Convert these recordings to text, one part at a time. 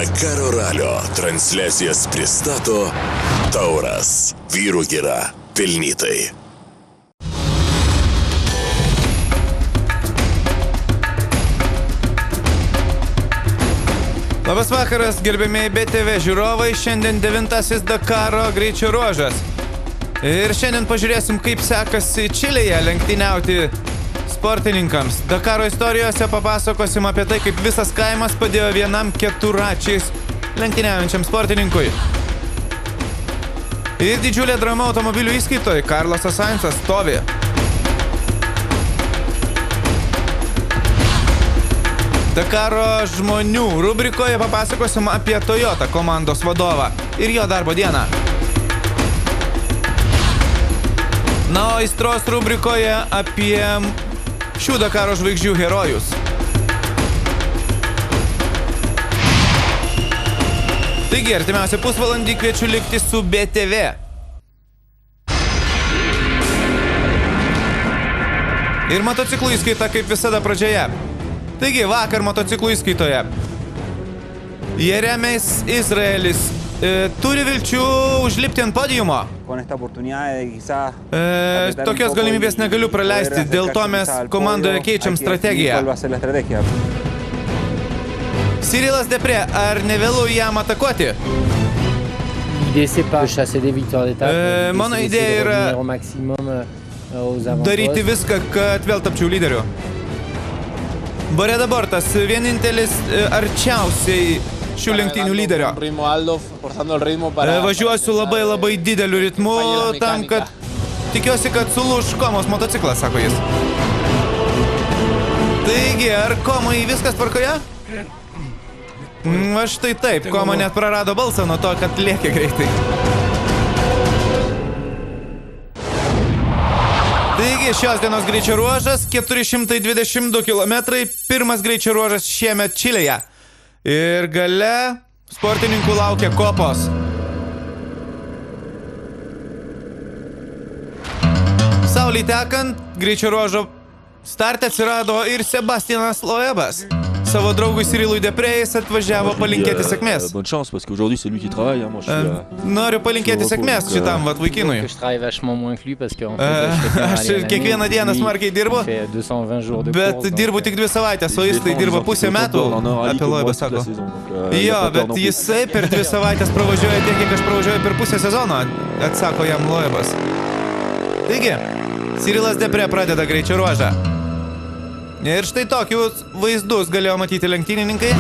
Dakaro ralio transliacijas pristato Tauras. Vyrų gira pelnytai. Labas vakaras, gerbėmiai BTV žiūrovai, šiandien 9-asis Dakaro greičio ruožas. Ir šiandien pažiūrėsim, kaip sekasi Čilėje lenktyniauti sportininkams. Dakaro istorijose papasakosim apie tai, kaip visas kaimas padėjo vienam keturračiais lenktyniaujančiam sportininkui. Ir didžiulė drama automobilių įskaitoje, Carlosas Sainzas stovi. Dakaro žmonių rubrikoje papasakosim apie Toyota komandos vadovą ir jo darbo dieną. Na, o aistros rubrikoje apie šių Dakaro žvaigždžių herojus. Taigi, artimiausią pusvalandį kviečiu likti su BTV. Ir motociklų įskaita kaip visada pradžioje. Taigi, vakar motociklų įskaitoje. Jeremis Izraelis turi vilčių užlipti ant podiumo. Tokios galimybės negaliu praleisti, dėl to mes komandoje keičiam strategiją. Cyrilas Depré, ar nevėlu jam atakuoti? Mano idėja yra daryti viską, kad vėl tapčiau lyderiu. Boreda Bortas, vienintelis arčiausiai šių lenktynių lyderio. Važiuosiu labai dideliu ritmu tam, kad tikiuosi, kad sulūž Komos motociklas, sako jis. Taigi, ar Komai viskas tvarkoje? Aš tai taip, Koma net prarado balsą nuo to, kad lėkė greitai. Taigi, šios dienos greičio ruožas 422 km, pirmas greičio ruožas šiemet Čilėje. Ir gale sportininkų laukia kopos. Saulei tekant, greičio ruožo starte atsirado ir Sebastianas Loebas. Savo draugui Cyrilui Depré jis atvažiavo palinkėti sėkmės. Noriu palinkėti sėkmės šitam vaikinui. Aš kiekvieną dieną smarkiai dirbu, bet dirbu tik 2 savaitės, o jis tai dirba pusę metų, apie Loebas sako. Jo, bet jisai per 2 savaitės pravažiuoja tiek, kiek aš pravažiuoju per pusę sezono, atsako jam Loebas. Taigi, Cyrilas Depré pradeda greičio ruožą. Ir štai tokius vaizdus galėjo matyti lenktynininkai.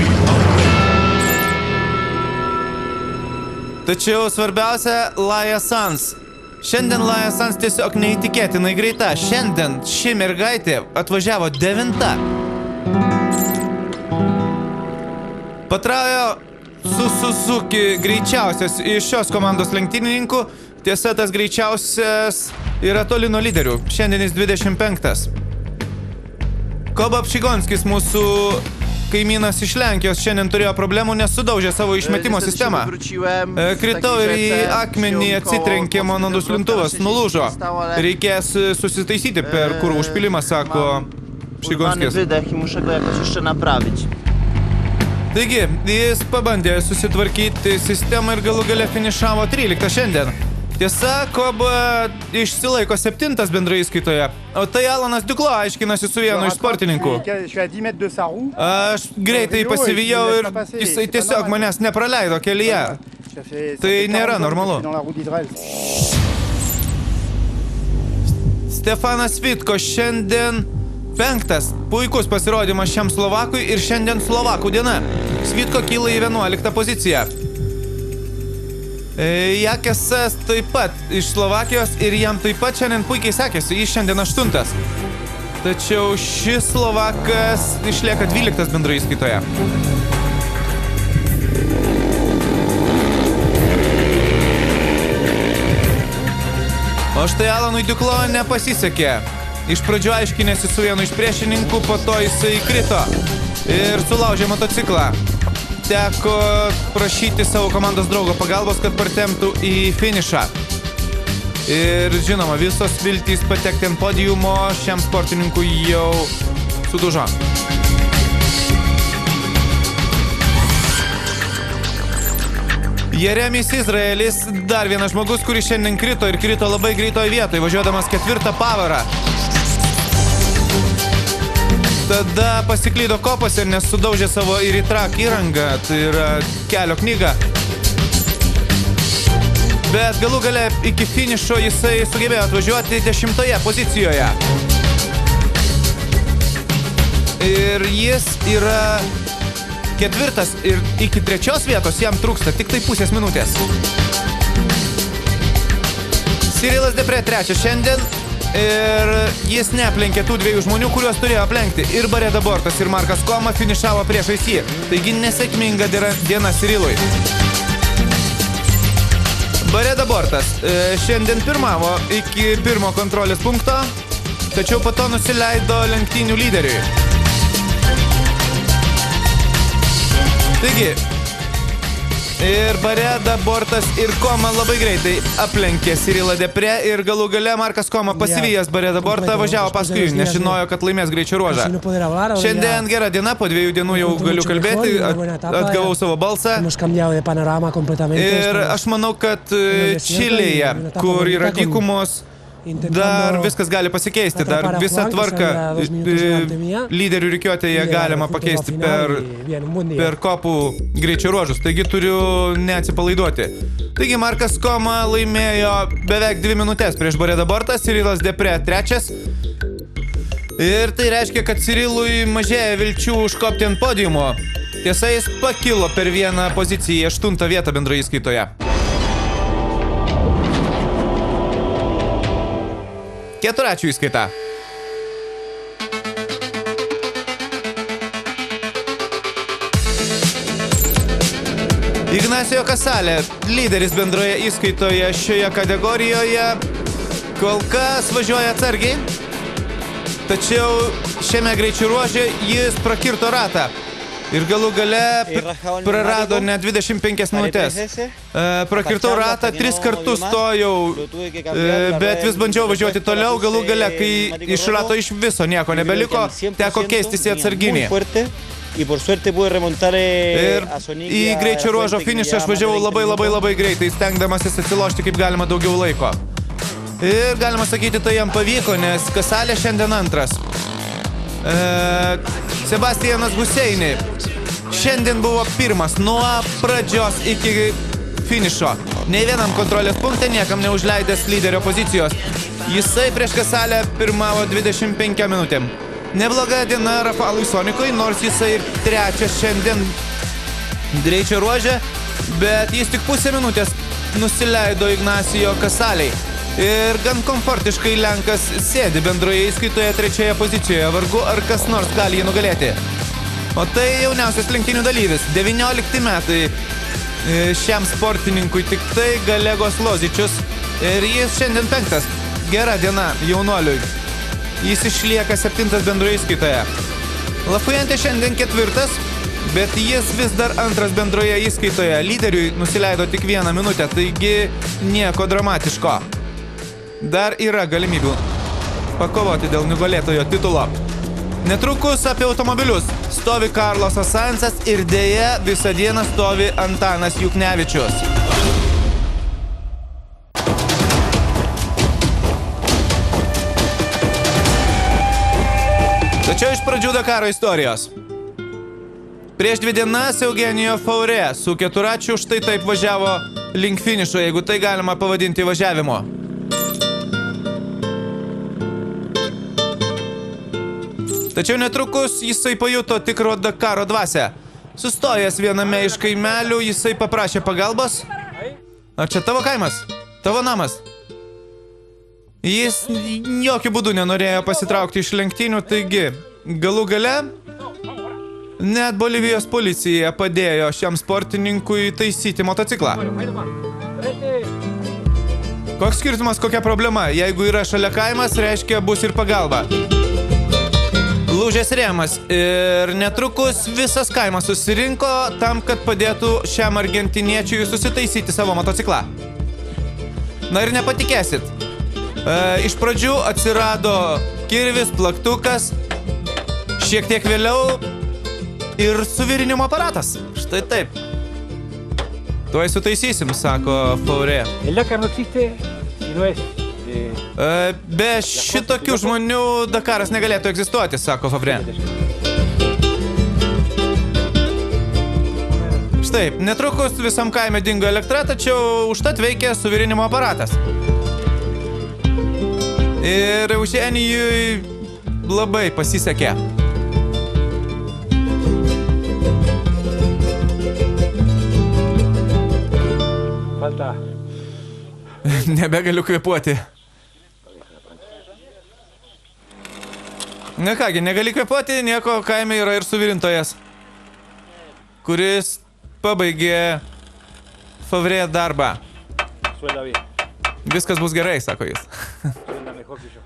Tačiau svarbiausia Laia Sanz. Šiandien Laia Sanz tiesiog neįtikėtinai greita. Šiandien ši mergaitė atvažiavo 9. Patraujo su Suzuki greičiausias iš šios komandos lenktynininkų. Tiesa, tas greičiausias yra toli nuo lyderių. Šiandien jis 25. Koba Pšigonskis, mūsų kaimynas iš Lenkijos, šiandien turėjo problemų, nes sudaužė savo išmetimo sistemą. Kritau ir į akmenį atsitrenkė mano duslintuvas, nulūžo. Reikės susitaisyti per kurų užpilimą, sako Pšigonskis. Taigi, jis pabandė susitvarkyti sistemą ir galų gale finišavo 13 šiandien. Tiesa, Koba išsilaiko 7 bendrai įskaitoje, o tai Alanas Duklo aiškinasi su vienu iš sportininkų. Aš greitai pasivijau ir jisai tiesiog manęs nepraleido kelyje. Tai nėra normalu. Stefanas Vitko šiandien 5. Puikus pasirodymas šiam Slovakui ir šiandien Slovakų diena. Svitko kyla į 11 poziciją. Jakesas taip pat iš Slovakijos ir jam taip pat šiandien puikiai sekėsi, jis šiandien 8. Tačiau šis Slovakas išlieka 12 bendrai įskaitoje. O štai Alanui Duklo nepasisekė. Iš pradžių aiškinėsi su vienu iš priešininkų, po to jisai krito ir sulaužė motociklą. Teko prašyti savo komandos draugo pagalbos, kad partemptų į finišą. Ir žinoma, visos viltys patekti ant podiumo šiam sportininkui jau sudužo. Jeremis Izraelis, dar vienas žmogus, kuris šiandien krito ir krito labai greitoje vietoje, važiuodamas 4 pavarą. Tada pasiklydo kopose, nes sudaužė savo Iritrak įrangą, tai yra kelio knyga. Bet galų gale iki finišo jisai sugebėjo atvažiuoti 10 pozicijoje. Ir jis yra 4 ir iki 3 vietos jam trūksta tik tai pusės minutės. Cyrilas Depre 3 šiandien ir jis neaplenkė tų 2 žmonių, kuriuos turėjo aplenkti. Ir Bareda Bortas ir Markas Koma finišavo priešais jį. Taigi nesėkminga diena Cyrilui. Bareda Bortas šiandien pirmavo iki 1 kontrolės punkto, tačiau po to nusileido lenktynių lyderiui. Taigi, ir Bareda Bortas ir Koma labai greitai aplenkė Cyrilą Depre ir galų gale Markas Koma pasivijęs Bareda Bortą važiavo paskui, nes žinojo, kad laimės greičio ruožą. Šiandien gera diena, po 2 dienų jau galiu kalbėti, atgavau savo balsą. Ir aš manau, kad Čilėje, kur yra dykumos, dar viskas gali pasikeisti, dar visą tvarką lyderių rikiuotėje galima pakeisti per kopų greičio ruožus, taigi turiu neatsipalaiduoti. Taigi Markas Koma laimėjo beveik 2 minutės prieš Baredą Bortą, Cyrilas Depre 3. Ir tai reiškia, kad Cyrilui mažėja vilčių užkopti ant podiumo. Tiesa, jis pakilo per 1 poziciją į 8 vietą bendroje įskaitoje. 4 įskaita. Ignacio Casale, lyderis bendroje įskaitoje šioje kategorijoje, kol kas važiuoja atsargiai, tačiau šiame greičių ruože jis prakirto ratą. Ir galų gale prarado ne 25 minutės. Prakirtau ratą, 3 kartus stojau, bet vis bandžiau važiuoti toliau. Galų gale, kai iš rato iš viso nieko nebeliko, teko keistis į atsarginį. Ir į greičio ruožo finišą aš važiavau labai greitai, stengdamasis atsilošti kaip galima daugiau laiko. Ir galima sakyti, tai jam pavyko, nes Casale šiandien 2. Sebastianas Huseini šiandien buvo 1 nuo pradžios iki finišo. Nei vienam kontrolės punkte niekam neužleidęs lyderio pozicijos. Jisai prieš Casale pirmavo 25 minutėm. Nebloga diena Rafalui Sonikui, nors jisai 3 šiandien greičio ruože, bet jis tik pusę minutės nusileido Ignacio Casalei. Ir gan komfortiškai Lenkas sėdi bendroje įskaitoje 3 pozicijoje. Vargu ar kas nors gali jį nugalėti. O tai jauniausias lenktynių dalyvis. 19 metai šiam sportininkui, tik tai Galegos Lozičius. Ir jis šiandien 5. Gera diena jaunuoliui. Jis išlieka 7 bendroje įskaitoje. Lafuyente šiandien 4, bet jis vis dar 2 bendroje įskaitoje. Lyderiui nusileido tik 1 minutę, taigi nieko dramatiško. Dar yra galimybių pakovoti dėl nugalėtojo titulo. Netrukus apie automobilius. Stovi Carlosas Sainzas ir dėja visą dieną stovi Antanas Juknevičius. Tačiau iš pradžių Dakaro istorijos. Prieš 2 dienas Eugenijo Faure su 4 štai taip važiavo link finišo, jeigu tai galima pavadinti važiavimo. Tačiau netrukus jisai pajuto tikro Dakaro dvasią. Sustojęs viename iš kaimelių, jisai paprašė pagalbos. Ar čia tavo kaimas? Tavo namas? Jis jokių būdų nenorėjo pasitraukti iš lenktynių, taigi galų gale net Bolivijos policija padėjo šiam sportininkui taisyti motociklą. Koks skirtumas, kokia problema? Jeigu yra šalia kaimas, reiškia bus ir pagalba. Lūžęs rėmas ir netrukus visas kaimas susirinko tam, kad padėtų šiam argentiniečiui susitaisyti savo motociklą. Na ir nepatikėsit. Iš pradžių atsirado kirvis, plaktukas, šiek tiek vėliau ir suvirinimo aparatas. Štai taip. Tuoj sutaisysim, sako Faurė. El Dakar no existe si no es... Be šitokių žmonių Dakaras negalėtų egzistuoti, sako Faurė. Štai, netrukus visam kaime dingo elektra, tačiau užtat veikia suvirinimo aparatas. Ir Eugenijui labai pasisekė. Falta... Nebegaliu kvėpuoti. Na kągi, negali kvėpuoti, nieko, kaime yra ir suvirintojas, kuris pabaigė Faurė darbą. Suelda bien. Viskas bus gerai, sako jis. Suelda mejor que yo.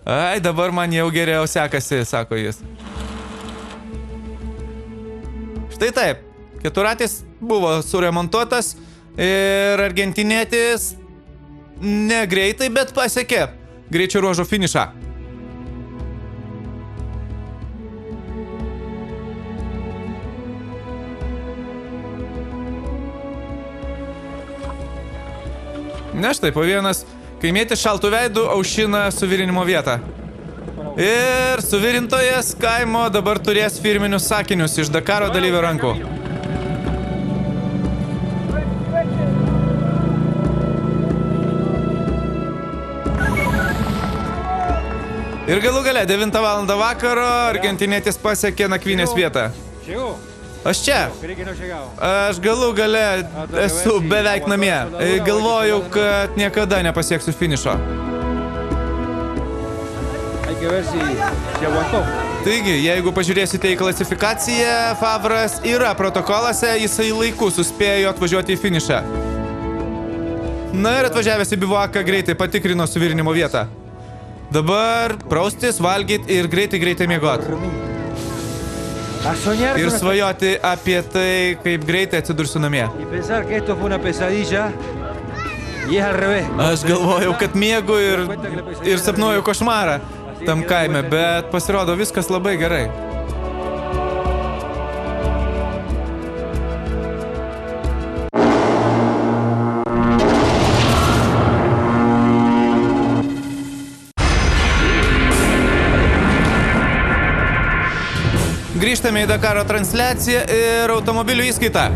Ai, dabar man jau geriau sekasi, sako jis. Štai taip, keturatis buvo suremontuotas ir argentinėtis negreitai, bet pasiekė greičio ruožo finišą. Na štai, po vienas kaimietis šaltų veidų aušina suvirinimo vietą. Ir suvirintojas kaimo dabar turės firminius sakinius iš Dakaro dalyvio rankų. Ir galų gale 9 valandą vakaro argentinėtis pasiekė nakvynės vietą. Llegó. Aš čia. Creí que no llegaba. Aš galų gale esu beveik namie. Galvojau, kad niekada nepasieksiu finišo. Hay que ver si aguantó. Taigi, jeigu pažiūrėsite į klasifikaciją, Favras yra protokolose, jisai laiku suspėjo atvažiuoti į finišą. Na ir atvažiavęs į bivaką greitai patikrino suvirinimo vietą. Dabar praustis, valgyt ir greitai miegot. A soñar Ir con la- svajoti apie tai, kaip greitai atsidursiu namie. y pensar que esto fue una pesadilla y es al revés. Aš galvojau, kad miegu ir sapnuoju košmarą tam kaime, bet pasirodo viskas labai gerai. Grįžtame į Dakaro transliaciją ir automobilių įskaitą.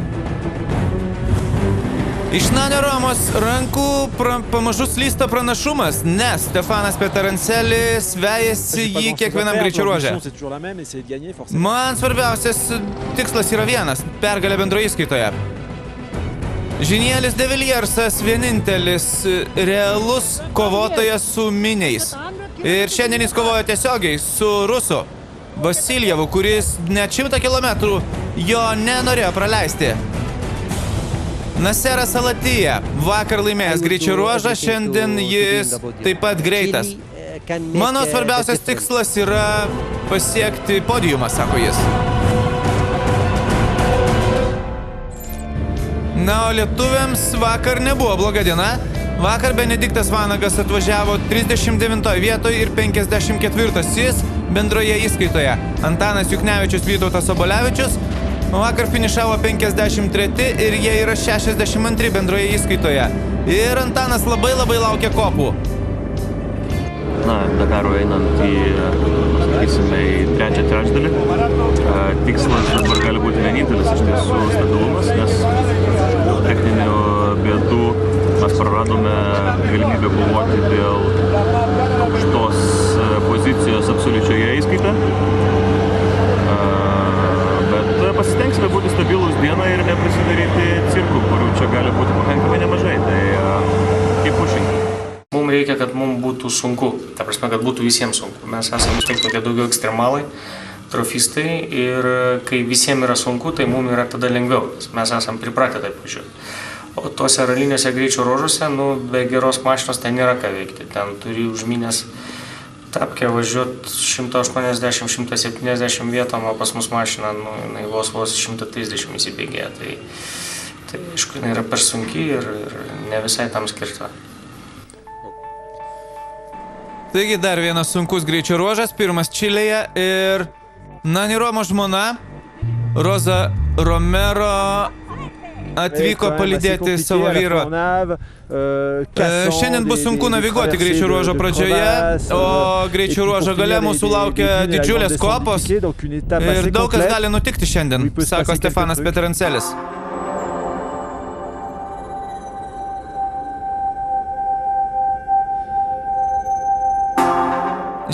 Iš Nanio Romos rankų pamažu slysta pranašumas, nes Stefanas Peterancelis vejasi jį kiekvienam greičio ruože. Man svarbiausias tikslas yra vienas – pergalė bendroje įskaitoje. Žinielis de Villiersas vienintelis realus kovotojas su miniais. Ir šiandien jis kovojo tiesiogiai su rusu Vasiljevu, kuris net 100 kilometrų jo nenorėjo praleisti. Naseras Alatyje vakar laimėjęs greičio ruožą, šiandien jis taip pat greitas. Mano svarbiausias tikslas yra pasiekti podiumą, sako jis. Na, o lietuviams vakar nebuvo bloga diena. Vakar Benediktas Vanagas atvažiavo 39 vietoje ir 54-asis bendroje įskaitoje. Antanas Juknevičius, Vytautas Sobolevičius vakar finišavo 53 ir jie yra 62 bendroje įskaitoje. Ir Antanas labai laukia kopų. Na, Dakaro einant į, sakysime, į trečią trečdalį. Tikslas dabar gali būti vienintelis iš tiesų stabilumas, nes techninių bėdų mes praradome galimybę kovoti dėl aukštos pozicijos absoliučioje įskaitoje. Bet pasitengsime būti stabilus dieną ir neprisidaryti cirkų, kurių čia gali būti pakankamai nemažai. Tai keep pushing. Mums reikia, kad mums būtų sunku. Ta prasme, kad būtų visiems sunku. Mes esame vis tiek tokie daugiau ekstremalai, trofistai ir kai visiems yra sunku, tai mums yra tada lengviau. Mes esame pripratę taip važiuoti. O tuose raliniuose greičio ruožuose, be geros mašinos ten nėra ką veikti. Ten turi užminęs tapkę važiuoti 180-170 vietom, o pas mus mašina, jinai vos 130 įsibėgėja. Tai aišku, jinai yra per sunki ir ne visai tam skirta. Taigi dar vienas sunkus greičio ruožas, pirmas Čilėje ir Nani Romo žmona Rosa Romero atvyko palydėti savo vyro. Šiandien bus sunku naviguoti greičio ruožo pradžioje, o greičio ruožo gale mūsų laukia didžiulės kopos ir daug kas gali nutikti šiandien, sako Stefanas Peterancelis.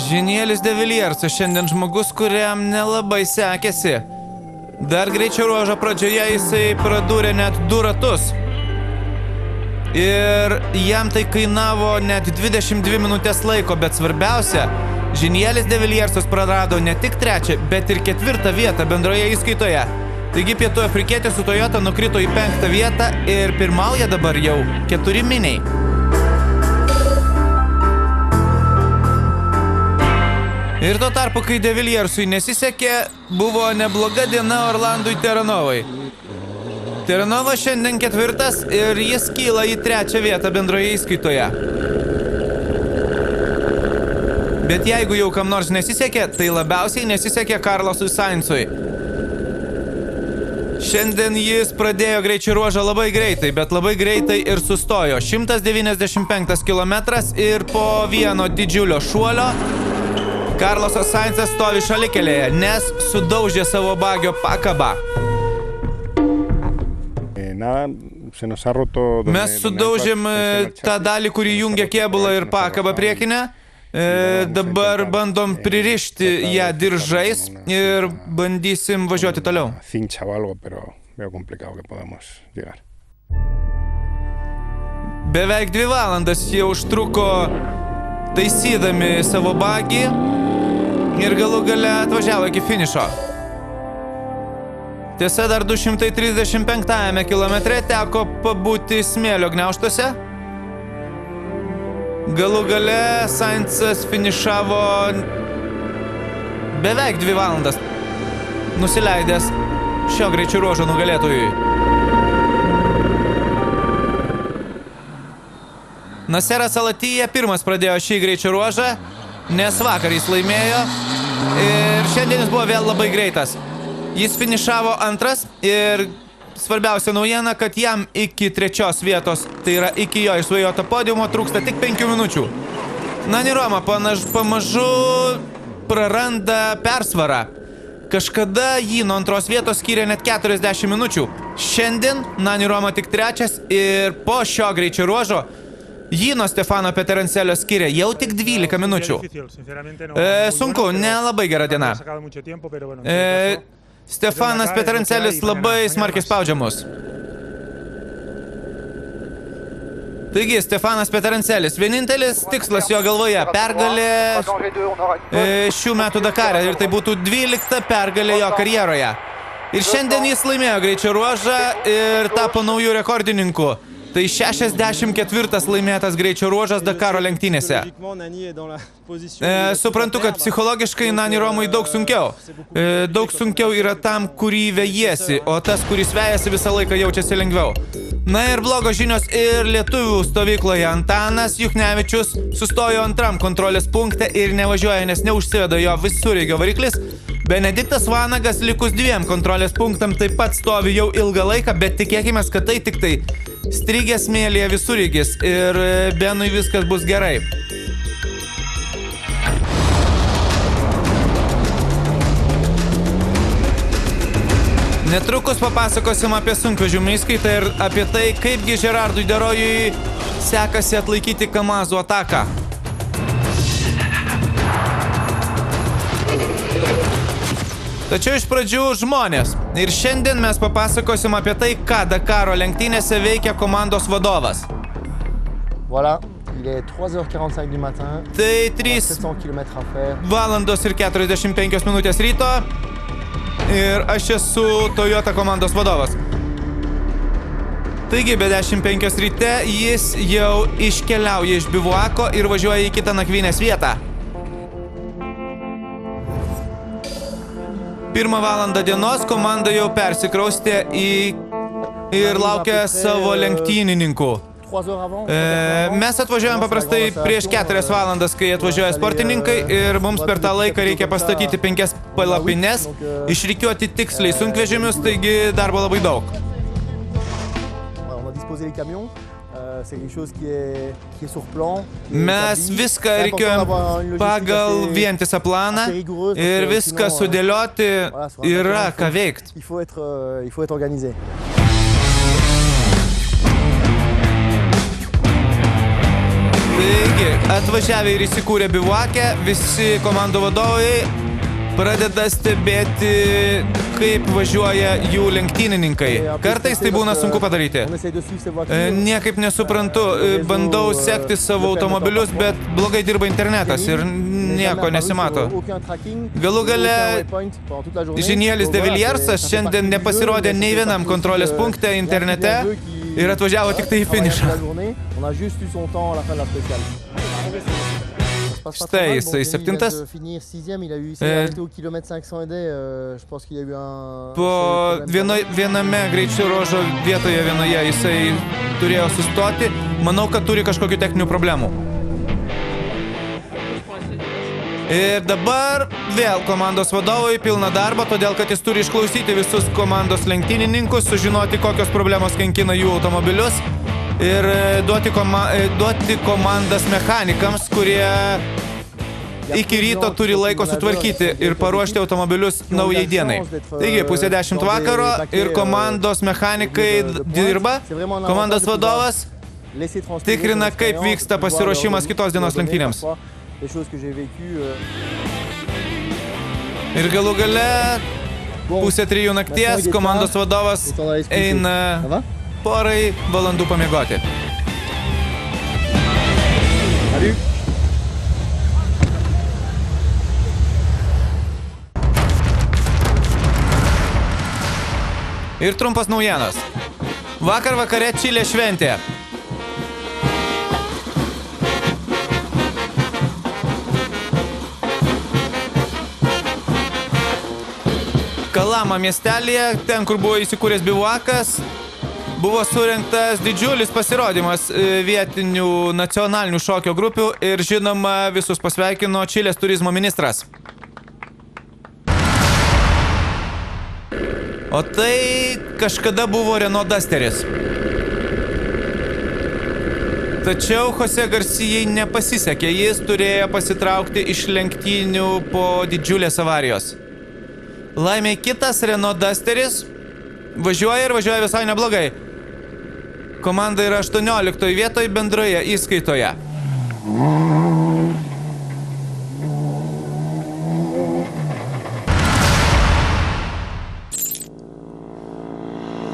Žinielis de Villiersas šiandien žmogus, kuriam nelabai sekėsi. Dar greičio ruožo pradžioje jisai pradūrė net 2 ratus. Ir jam tai kainavo net 22 minutės laiko, bet svarbiausia, Žinielis de Villiersas prarado ne tik 3, bet ir 4 vietą bendroje įskaitoje. Taigi pietų afrikietis su Toyota nukrito į 5 vietą ir pirmauja dabar jau 4 miniai. Ir tuo tarpu, kai de Villiersui nesisekė, buvo nebloga diena Orlandui Teranovai. Teranovas šiandien 4 ir jis kyla į 3 vietą bendroje įskaitoje. Bet jeigu jau kam nors nesisekė, tai labiausiai nesisekė Carlosui Sainzui. Šiandien jis pradėjo greičio ruožą labai greitai, bet labai greitai ir sustojo. 195 km ir po vieno didžiulio šuolio Carlosas Sainzas stovi šalikelėje, nes sudaužė savo bagio pakabą. Mes sudaužėm tą dalį, kuri jungia kėbulą ir pakabą priekinę. Dabar bandom pririšti ją diržais ir bandysim važiuoti toliau. Beveik 2 valandas jie užtruko taisydami savo bagį ir galų gale atvažiavo iki finišo. Tiesa, dar 235 kilometre teko pabūti smėlio gniaužtuose. Galų gale Sainzas finišavo beveik 2 valandas, nusileidęs šio greičio ruožo nugalėtojui. Naseras Al-Attija pirmas pradėjo šį greičio ruožą, nes vakar jis laimėjo ir šiandien jis buvo vėl labai greitas. Jis finišavo 2 ir svarbiausia naujiena, kad jam iki 3 vietos, tai yra iki jo išsvajoto podiumo, trūksta tik 5 minučių. Nani Roma pamažu praranda persvarą. Kažkada jį nuo 2 vietos skyrė net 40 minučių. Šiandien Nani Roma tik 3 ir po šio greičio ruožo jį nuo Stefano Peterancelio skiria jau tik 12 minučių. Sunku, nelabai gera diena. Stefanas Peterancelis labai smarkiai spaudžia mus. Taigi, Stefanas Peterancelis, vienintelis tikslas jo galvoje – pergalė šių metų Dakare ir tai būtų 12 pergalė jo karjeroje. Ir šiandien jis laimėjo greičio ruožą ir tapo naujų rekordininku. Tai 64 laimėtas greičio ruožas Dakaro lenktynėse. Suprantu, kad psichologiškai Nani Romui daug sunkiau. Daug sunkiau yra tam, kurį vejiesi, o tas, kuris vejasi, visą laiką jaučiasi lengviau. Na ir blogos žinios ir lietuvių stovykloje. Antanas Juchnevičius sustojo 2 kontrolės punkte ir nevažiuoja, nes neužsiveda jo visureigio variklis. Benediktas Vanagas likus 2 kontrolės punktam taip pat stovi jau ilgą laiką, bet tikėkime, kad tai tik tai strigęs smėlyje visureigis ir Benui viskas bus gerai. Netrukus papasakosim apie sunkvežimių įskaitą ir apie tai, kaipgi Gerardui Derojui sekasi atlaikyti Kamazų ataką. Tačiau iš pradžių žmonės. Ir šiandien mes papasakosim apie tai, ką Dakaro lenktynėse veikia komandos vadovas. Voilà, il est 3h45 du matin. Tai 3 valandos ir 45 minutės ryto. Ir aš esu Toyota komandos vadovas. Taigi, be 15 ryte jis jau iškeliauja iš bivuako ir važiuoja į kitą nakvynės vietą. 1 valandą dienos komanda jau persikraustė ir laukia savo lenktynininkų. Mes atvažiuojam paprastai prieš 4 valandas, kai atvažiuoja sportininkai ir mums per tą laiką reikia pastatyti 5 palapines, išrikiuoti tiksliai sunkvežimius, taigi darbo labai daug. poser les camions. C'est quelque chose qui est sur plan. Mes viską reikėjo pagal vientisą planą ir viską sudėlioti yra ką veikti. Il faut être organisé. Taigi, atvažiavę ir įsikūrę bivuakę, visi komandų vadovai pradeda stebėti, kaip važiuoja jų lenktynininkai. Kartais tai būna sunku padaryti. Niekaip nesuprantu, bandau sekti savo automobilius, bet blogai dirba internetas ir nieko nesimato. Galų gale, Žinielis de Viljersas šiandien nepasirodė nei vienam kontrolės punkte internete ir atvažiavo tik tai į finišą. Štai jisai septintas. Po viename greičio ruožo vietoje vienoje jisai turėjo sustoti. Manau, kad turi kažkokių techninių problemų. Ir dabar vėl komandos vadovui pilna darbo, todėl kad jis turi išklausyti visus komandos lenktynininkus, sužinoti, kokios problemos kankina jų automobilius ir duoti komandas mechanikams, kurie iki ryto turi laiko sutvarkyti ir paruošti automobilius naujai dienai. Taigi, 9:30 vakaro ir komandos mechanikai dirba, komandos vadovas tikrina, kaip vyksta pasiruošimas kitos dienos lenktynėms. Ir galų gale 2:30 nakties komandos vadovas eina porai valandų pamiegoti. Ir trumpas naujienas. Vakar vakare Čilė šventė. Kalama miestelėje, ten kur buvo įsikūręs bivuakas, buvo surengtas didžiulis pasirodymas vietinių nacionalinių šokio grupių ir žinoma visus pasveikino Čilės turizmo ministras. O tai kažkada buvo Renault Dusteris. Tačiau Jose Garcijai nepasisekė, jis turėjo pasitraukti iš lenktynių po didžiulės avarijos. Laimiai kitas Renault Dusteris važiuoja ir važiuoja visai neblogai. Komanda yra 18 vietoje bendroje įskaitoje.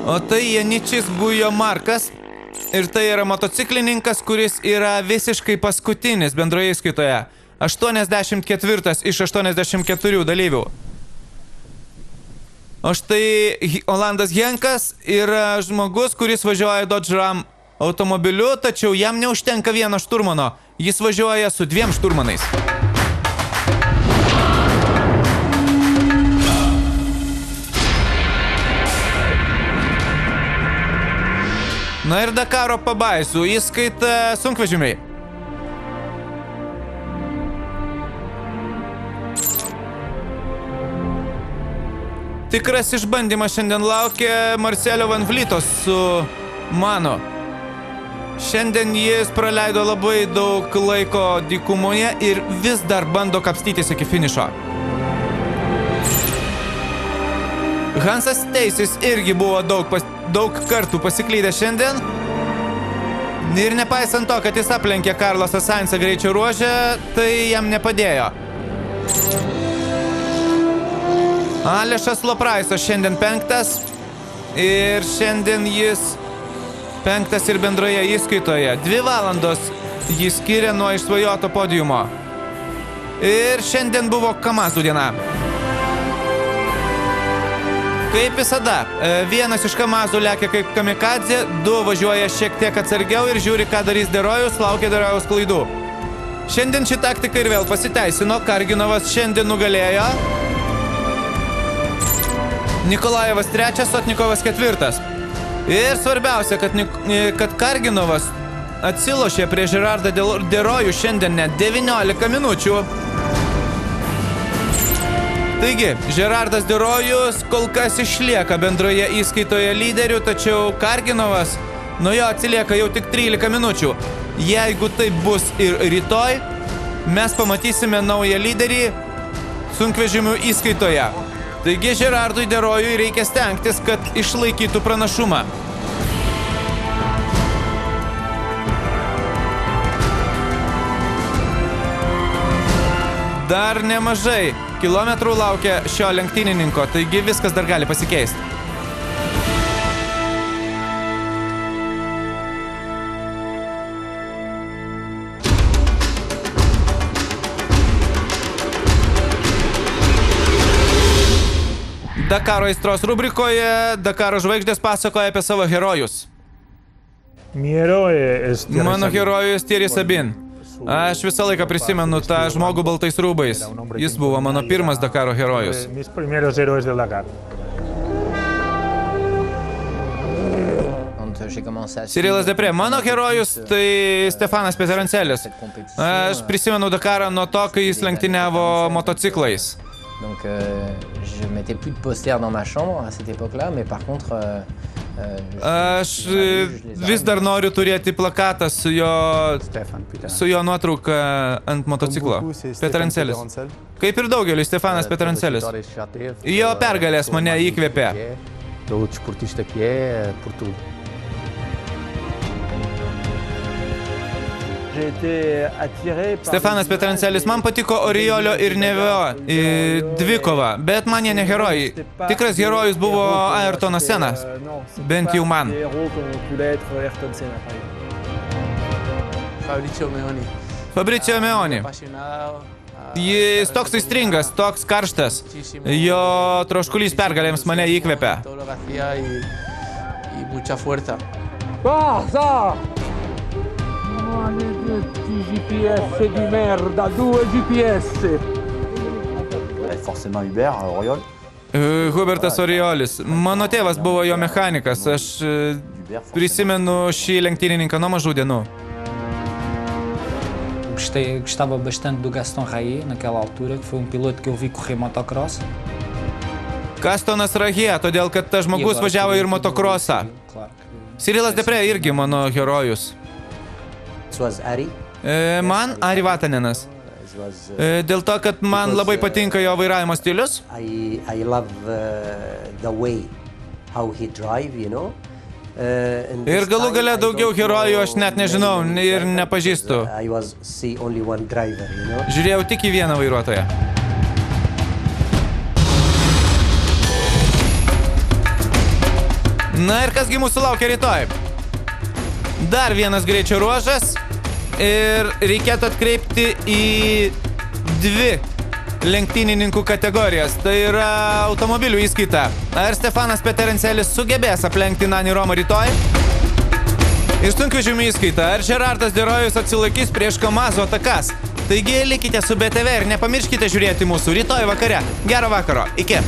O tai Janičis Gujo Markas ir tai yra motociklininkas, kuris yra visiškai paskutinis bendroje įskaitoje. 84 iš 84 dalyvių. O štai Olandas Henkas yra žmogus, kuris važiuoja Dodge Ram automobiliu, tačiau jam neužtenka vieno šturmano. Jis važiuoja su 2 šturmanais. Na ir Dakaro pabaisų įskaita sunkvežimiai. Tikras išbandymas šiandien laukia Marcelio Van Vlyto su Mano. Šiandien jis praleido labai daug laiko dykumoje ir vis dar bando kapstytis iki finišo. Hansas Steisis irgi buvo daug kartų pasiklydęs šiandien. Ir nepaisant to, kad jis aplenkė Carlosą Sainzą greičio ruože, tai jam nepadėjo. Alešas Lopraisas šiandien 5. Ir šiandien jis 5 ir bendroje įskaitoje. 2 valandos jis skiria nuo išsvajoto podiumo. Ir šiandien buvo Kamazų diena. Kaip visada, vienas iš Kamazų lekia kaip kamikadzė, 2 važiuoja šiek tiek atsargiau ir žiūri, ką darys Derojus, laukia Derojaus klaidų. Šiandien ši taktika ir vėl pasiteisino, Karginovas šiandien nugalėjo. Nikolajevas 3, Sotnikovas 4. Ir svarbiausia, kad Karginovas atsilošė prie Žerardą Derojų šiandien net 19 minučių. Taigi, Žerardas Derojus kol kas išlieka bendroje įskaitoje lyderių, tačiau Karginovas Nuo jo atsilieka jau tik 13 minučių. Jeigu taip bus ir rytoj, mes pamatysime naują lyderį sunkvežimių įskaitoje. Taigi Gerardui Derojui reikia stengtis, kad išlaikytų pranašumą. Dar nemažai kilometrų laukia šio lenktynininko, taigi viskas dar gali pasikeisti. Dakaro aistros rubrikoje Dakaro žvaigždės pasakoja apie savo herojus. Mano herojus Thierry Sabin. Aš visą laiką prisimenu tą žmogų baltais rūbais. Jis buvo mano pirmas Dakaro herojus. Cyrilas Depré. Mano herojus tai Stefanas Peterancelis. Aš prisimenu Dakarą nuo to, kai jis lenktyniavo motociklais. Donc, je mettais plus de posters dans ma chambre à cette époque-là, mais par contre, aš vis dar noriu turėti plakatą su jo nuotrauka ant motociklo. Peterancelis. Kaip ir daugelis, Stefanas Peterancelis. Jo pergalės mane įkvėpė. Stefanas Peterancelis. Man patiko Oriolio ir Nevio dvikova, bet man jie ne herojai. Tikras herojus buvo Ayrtonas Senas. Bent jau man. Fabricio Meoni. Jis toks aistringas, toks karštas. Jo troškulys pergalėms mane įkvėpė. GPS di merda, 2 GPS. Forcément Hubert, Oriol. Hubertas Oriolis. Mano tėvas buvo jo mechanikas. Aš prisimenu šį lenktynininką nuo mažų dienų. Gostava bastante do Gaston Rayet naquela altura, que foi piloto que eu vi correr motocross. Gastonas Rayet, todėl kad tas žmogus važiavo ir motokrosą. Cyrilas Depré irgi mano herojus. Man Ari Vatanenas. Dėl to, kad man labai patinka jo vairavimo stilius. Ir galų gale daugiau herojų aš net nežinau ir nepažįstu. Žiūrėjau tik į vieną vairuotoją. Na ir kasgi mūsų laukia rytoj? Dar vienas greičio ruožas ir reikėtų atkreipti į 2 lenktynininkų kategorijas. Tai yra automobilių įskaita. Ar Stefanas Peterancelis sugebės aplenkti Nani Romą rytoj? Ir sunkvežimių įskaita. Ar Gerardas Derojus atsilaikys prieš Kamazo atakas? Taigi likite su BTV ir nepamirškite žiūrėti mūsų rytoj vakare. Gero vakaro. Iki.